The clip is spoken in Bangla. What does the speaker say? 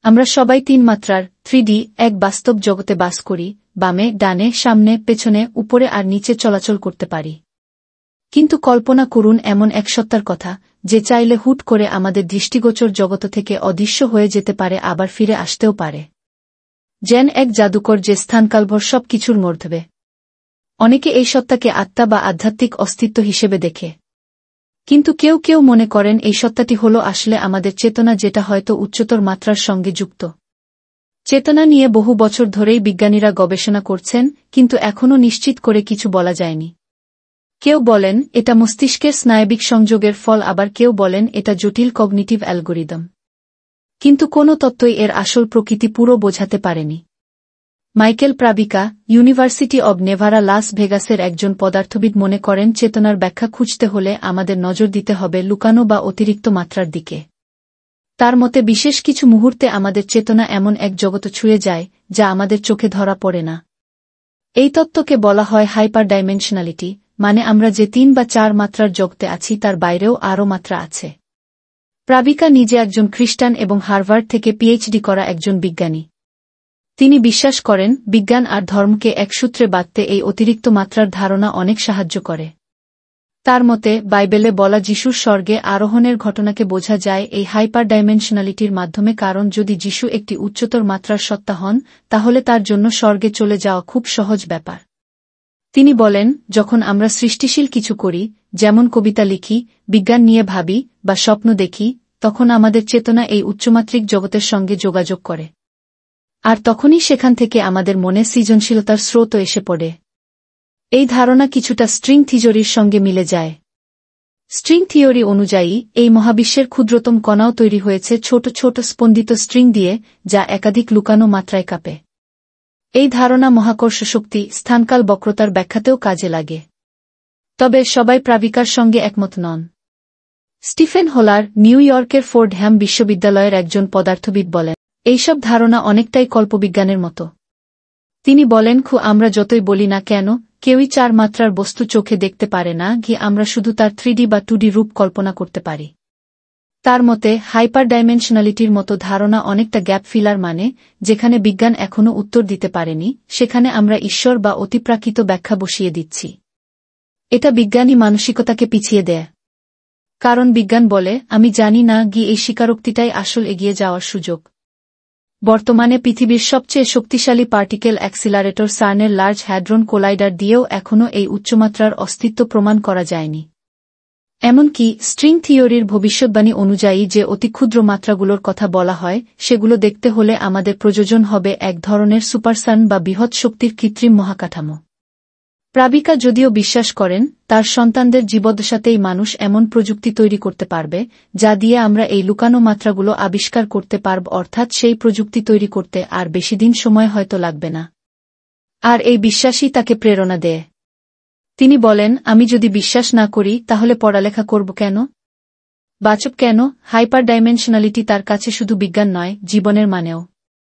আমরা সবাই 3 মাত্রার 3D এক বাস্তব জগতে বাস করি, বামে, ডানে, সামনে, পেছনে, উপরে আর নিচে চলাচল করতে পারি। কিন্তু কল্পনা করুন এমন এক সত্তার কথা, যে চাইলে হুট করে আমাদের দৃষ্টিগোচর জগত থেকে অদৃশ্য হয়ে যেতে পারে, আবার ফিরে আসতেও পারে। যেন এক জাদুকর যে স্থানকালভর সব কিছুর মধ্যে। অনেকে এই সত্তাকে আত্মা বা আধ্যাত্মিক অস্তিত্ব হিসেবে দেখে। কিন্তু কেউ কেউ মনে করেন এই সত্তাটি হল আসলে আমাদের চেতনা, যেটা হয়তো উচ্চতর মাত্রার সঙ্গে যুক্ত। চেতনা নিয়ে বহু বছর ধরেই বিজ্ঞানীরা গবেষণা করছেন, কিন্তু এখনও নিশ্চিত করে কিছু বলা যায়নি। কেউ বলেন এটা মস্তিষ্কের স্নায়বিক সংযোগের ফল, আবার কেউ বলেন এটা জটিল কগনিটিভ অ্যালগোরিদম। কিন্তু কোনো তত্ত্বই এর আসল প্রকৃতি পুরো বোঝাতে পারেনি। মাইকেল প্রাবিকা, ইউনিভার্সিটি অব নেভাডা লাস ভেগাসের একজন পদার্থবিদ মনে করেন চেতনার ব্যাখ্যা খুঁজতে হলে আমাদের নজর দিতে হবে লুকানো বা অতিরিক্ত মাত্রার দিকে। তার মতে বিশেষ কিছু মুহূর্তে আমাদের চেতনা এমন এক জগৎ ছুঁয়ে যায়, যা আমাদের চোখে ধরা পড়ে না। এই তত্ত্বকে বলা হয় হাইপার ডাইমেনশনালিটি, মানে আমরা যে 3 বা 4 মাত্রার জগতে আছি তার বাইরেও আরও মাত্রা আছে। প্রাবিকা নিজে একজন খ্রিস্টান এবং হার্ভার্ড থেকে পিএইচডি করা একজন বিজ্ঞানী। তিনি বিশ্বাস করেন বিজ্ঞান আর ধর্মকে এক সূত্রে বাঁধতে এই অতিরিক্ত মাত্রার ধারণা অনেক সাহায্য করে। তার মতে বাইবেলে বলা যিশুর স্বর্গে আরোহণের ঘটনাকে বোঝা যায় এই হাইপার ডাইমেনশনালিটির মাধ্যমে, কারণ যদি যিশু একটি উচ্চতর মাত্রার সত্তা হন, তাহলে তার জন্য স্বর্গে চলে যাওয়া খুব সহজ ব্যাপার। তিনি বলেন, যখন আমরা সৃষ্টিশীল কিছু করি, যেমন কবিতা লিখি, বিজ্ঞান নিয়ে ভাবি বা স্বপ্ন দেখি, তখন আমাদের চেতনা এই উচ্চমাত্রিক জগতের সঙ্গে যোগাযোগ করে। আর তখনই সেখান থেকে আমাদের মনে সৃজনশীলতার স্রোত এসে পড়ে। এই ধারণা কিছুটা স্ট্রিং থিওরির সঙ্গে মিলে যায়। স্ট্রিং থিওরি অনুযায়ী এই মহাবিশ্বের ক্ষুদ্রতম কণাও তৈরি হয়েছে ছোট ছোট স্পন্দিত স্ট্রিং দিয়ে, যা একাধিক লুকানো মাত্রায় কাঁপে। এই ধারণা মহাকর্ষ শক্তি, স্থানকাল বক্রতার ব্যাখ্যাতেও কাজে লাগে। তবে সবাই প্রাবিকার সঙ্গে একমত নন। স্টিফেন হোলার, নিউ ইয়র্কের ফোর্ডহ্যাম বিশ্ববিদ্যালয়ের একজন পদার্থবিদ বলেন, এইসব ধারণা অনেকটাই কল্পবিজ্ঞানের মতো। তিনি বলেন, আমরা যতই বলি না কেন, কেউই 4 মাত্রার বস্তু চোখে দেখতে পারে না, আমরা শুধু তার 3D বা 2D রূপ কল্পনা করতে পারি। তার মতে হাইপার ডাইমেনশনালিটির মতো ধারণা অনেকটা গ্যাপ ফিলার, মানে যেখানে বিজ্ঞান এখনও উত্তর দিতে পারেনি, সেখানে আমরা ঈশ্বর বা অতিপ্রাকৃত ব্যাখ্যা বসিয়ে দিচ্ছি। এটা বিজ্ঞানী মানসিকতাকে পিছিয়ে দেয়। কারণ বিজ্ঞান বলে, আমি জানি না, এই স্বীকারোক্তিটাই আসল এগিয়ে যাওয়ার সুযোগ। বর্তমানে পৃথিবীর সবচেয়ে শক্তিশালী পার্টিকেল অ্যাক্সিলারেটর সার্নের লার্জ হ্যাড্রন কোলাইডার দিয়েও এখনও এই উচ্চমাত্রার অস্তিত্ব প্রমাণ করা যায়নি। এমনকি স্ট্রিং থিওরির ভবিষ্যৎবাণী অনুযায়ী যে অতিক্ষুদ্র মাত্রাগুলোর কথা বলা হয়, সেগুলো দেখতে হলে আমাদের প্রয়োজন হবে এক ধরনের সুপারসান বা বৃহৎ শক্তির কৃত্রিম মহাকাঠামো। প্রাবিকা যদিও বিশ্বাস করেন তার সন্তানদের জীবদ্দশাতেই মানুষ এমন প্রযুক্তি তৈরি করতে পারবে, যা দিয়ে আমরা এই লুকানো মাত্রাগুলো আবিষ্কার করতে পারব, অর্থাৎ সেই প্রযুক্তি তৈরি করতে আর বেশিদিন সময় হয়তো লাগবে না। আর এই বিশ্বাসই তাকে প্রেরণা দেয়। তিনি বলেন, আমি যদি বিশ্বাস না করি তাহলে পড়ালেখা করব কেন? বাঁচব কেন? হাইপার ডাইমেনশনালিটি তার কাছে শুধু বিজ্ঞান নয়, জীবনের মানেও।